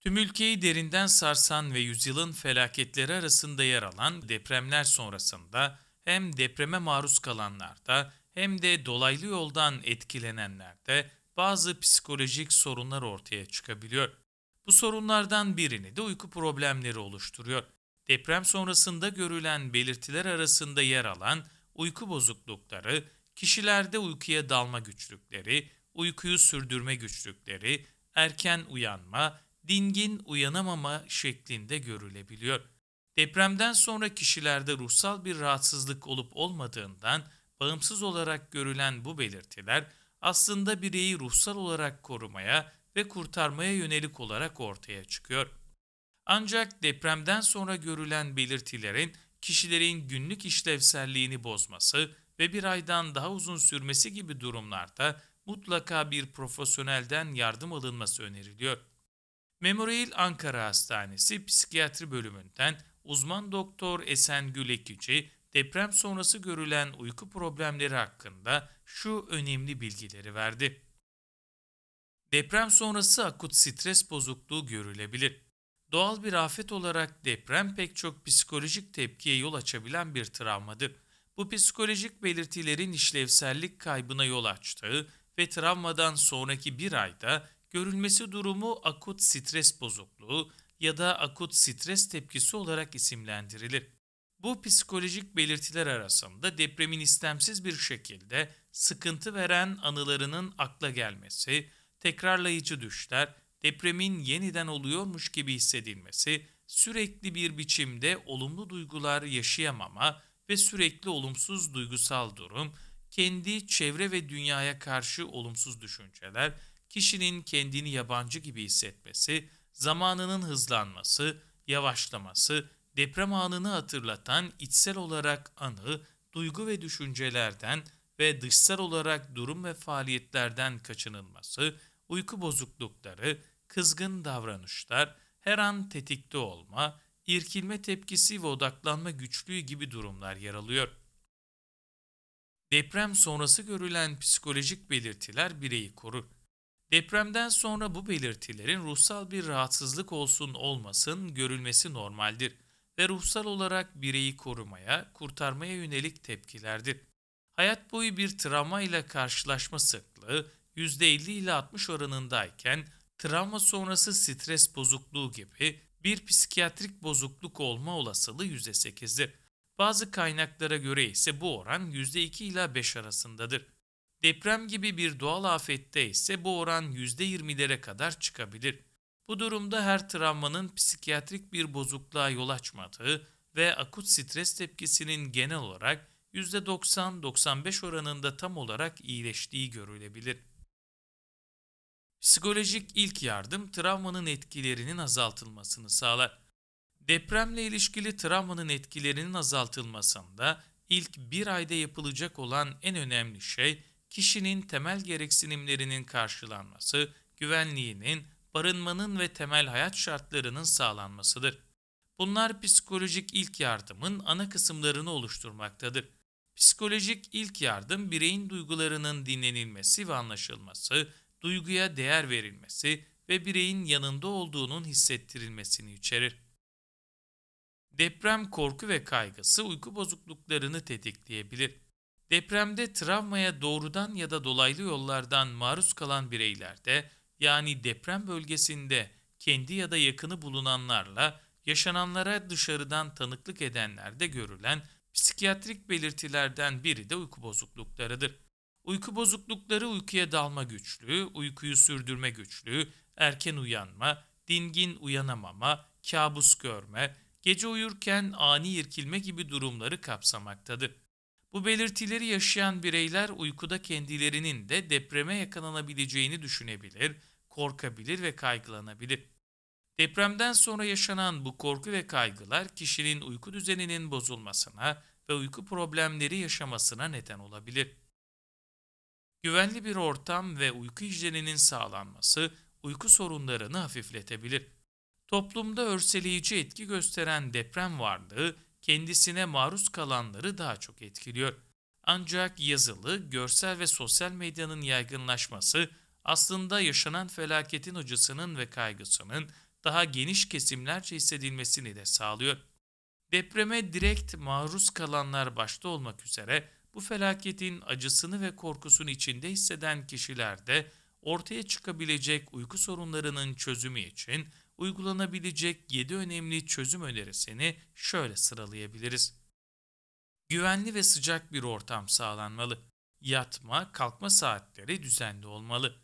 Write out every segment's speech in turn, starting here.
Tüm ülkeyi derinden sarsan ve yüzyılın felaketleri arasında yer alan depremler sonrasında hem depreme maruz kalanlarda hem de dolaylı yoldan etkilenenlerde bazı psikolojik sorunlar ortaya çıkabiliyor. Bu sorunlardan birini de uyku problemleri oluşturuyor. Deprem sonrasında görülen belirtiler arasında yer alan uyku bozuklukları, kişilerde uykuya dalma güçlükleri, uykuyu sürdürme güçlükleri, erken uyanma, dingin uyanamama şeklinde görülebiliyor. Depremden sonra kişilerde ruhsal bir rahatsızlık olup olmadığından bağımsız olarak görülen bu belirtiler aslında bireyi ruhsal olarak korumaya ve kurtarmaya yönelik olarak ortaya çıkıyor. Ancak depremden sonra görülen belirtilerin kişilerin günlük işlevselliğini bozması ve bir aydan daha uzun sürmesi gibi durumlarda mutlaka bir profesyonelden yardım alınması öneriliyor. Memorial Ankara Hastanesi Psikiyatri Bölümünden uzman doktor Esengül Ekici, deprem sonrası görülen uyku problemleri hakkında şu önemli bilgileri verdi. Deprem sonrası akut stres bozukluğu görülebilir. Doğal bir afet olarak deprem pek çok psikolojik tepkiye yol açabilen bir travmadır. Bu psikolojik belirtilerin işlevsellik kaybına yol açtığı ve travmadan sonraki bir ayda görülmesi durumu akut stres bozukluğu ya da akut stres tepkisi olarak isimlendirilir. Bu psikolojik belirtiler arasında depremin istemsiz bir şekilde sıkıntı veren anılarının akla gelmesi, tekrarlayıcı düşler, depremin yeniden oluyormuş gibi hissedilmesi, sürekli bir biçimde olumlu duygular yaşayamama ve sürekli olumsuz duygusal durum, kendi çevre ve dünyaya karşı olumsuz düşünceler, kişinin kendini yabancı gibi hissetmesi, zamanının hızlanması, yavaşlaması, deprem anını hatırlatan içsel olarak anı, duygu ve düşüncelerden ve dışsal olarak durum ve faaliyetlerden kaçınılması, uyku bozuklukları, kızgın davranışlar, her an tetikte olma, irkilme tepkisi ve odaklanma güçlüğü gibi durumlar yer alıyor. Deprem sonrası görülen psikolojik belirtiler bireyi korur. Depremden sonra bu belirtilerin ruhsal bir rahatsızlık olsun olmasın görülmesi normaldir ve ruhsal olarak bireyi korumaya, kurtarmaya yönelik tepkilerdir. Hayat boyu bir travma ile karşılaşma sıklığı %50 ile 60 oranındayken travma sonrası stres bozukluğu gibi bir psikiyatrik bozukluk olma olasılığı %8'dir. Bazı kaynaklara göre ise bu oran %2 ila 5 arasındadır. Deprem gibi bir doğal afette ise bu oran %20'lere kadar çıkabilir. Bu durumda her travmanın psikiyatrik bir bozukluğa yol açmadığı ve akut stres tepkisinin genel olarak %90-95 oranında tam olarak iyileştiği görülebilir. Psikolojik ilk yardım travmanın etkilerinin azaltılmasını sağlar. Depremle ilişkili travmanın etkilerinin azaltılmasında ilk bir ayda yapılacak olan en önemli şey kişinin temel gereksinimlerinin karşılanması, güvenliğinin, barınmanın ve temel hayat şartlarının sağlanmasıdır. Bunlar psikolojik ilk yardımın ana kısımlarını oluşturmaktadır. Psikolojik ilk yardım bireyin duygularının dinlenilmesi ve anlaşılması, duyguya değer verilmesi ve bireyin yanında olduğunun hissettirilmesini içerir. Deprem korku ve kaygısı uyku bozukluklarını tetikleyebilir. Depremde travmaya doğrudan ya da dolaylı yollardan maruz kalan bireylerde, yani deprem bölgesinde kendi ya da yakını bulunanlarla yaşananlara dışarıdan tanıklık edenlerde görülen psikiyatrik belirtilerden biri de uyku bozukluklarıdır. Uyku bozuklukları uykuya dalma güçlüğü, uykuyu sürdürme güçlüğü, erken uyanma, dingin uyanamama, kabus görme, gece uyurken ani irkilme gibi durumları kapsamaktadır. Bu belirtileri yaşayan bireyler uykuda kendilerinin de depreme yakalanabileceğini düşünebilir, korkabilir ve kaygılanabilir. Depremden sonra yaşanan bu korku ve kaygılar kişinin uyku düzeninin bozulmasına ve uyku problemleri yaşamasına neden olabilir. Güvenli bir ortam ve uyku hijyeninin sağlanması uyku sorunlarını hafifletebilir. Toplumda örseleyici etki gösteren deprem varlığı kendisine maruz kalanları daha çok etkiliyor. Ancak yazılı, görsel ve sosyal medyanın yaygınlaşması aslında yaşanan felaketin acısının ve kaygısının daha geniş kesimlerce hissedilmesini de sağlıyor. Depreme direkt maruz kalanlar başta olmak üzere bu felaketin acısını ve korkusunu içinde hisseden kişiler de ortaya çıkabilecek uyku sorunlarının çözümü için uygulanabilecek 7 önemli çözüm önerisini şöyle sıralayabiliriz. Güvenli ve sıcak bir ortam sağlanmalı. Yatma, kalkma saatleri düzenli olmalı.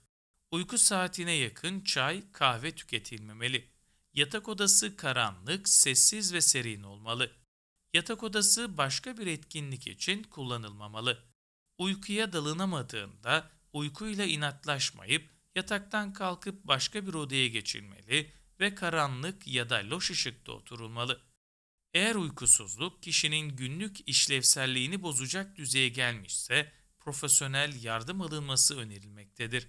Uyku saatine yakın çay, kahve tüketilmemeli. Yatak odası karanlık, sessiz ve serin olmalı. Yatak odası başka bir etkinlik için kullanılmamalı. Uykuya dalınamadığında uykuyla inatlaşmayıp yataktan kalkıp başka bir odaya geçilmeli ve karanlık ya da loş ışıkta oturulmalı. Eğer uykusuzluk kişinin günlük işlevselliğini bozacak düzeye gelmişse profesyonel yardım alınması önerilmektedir.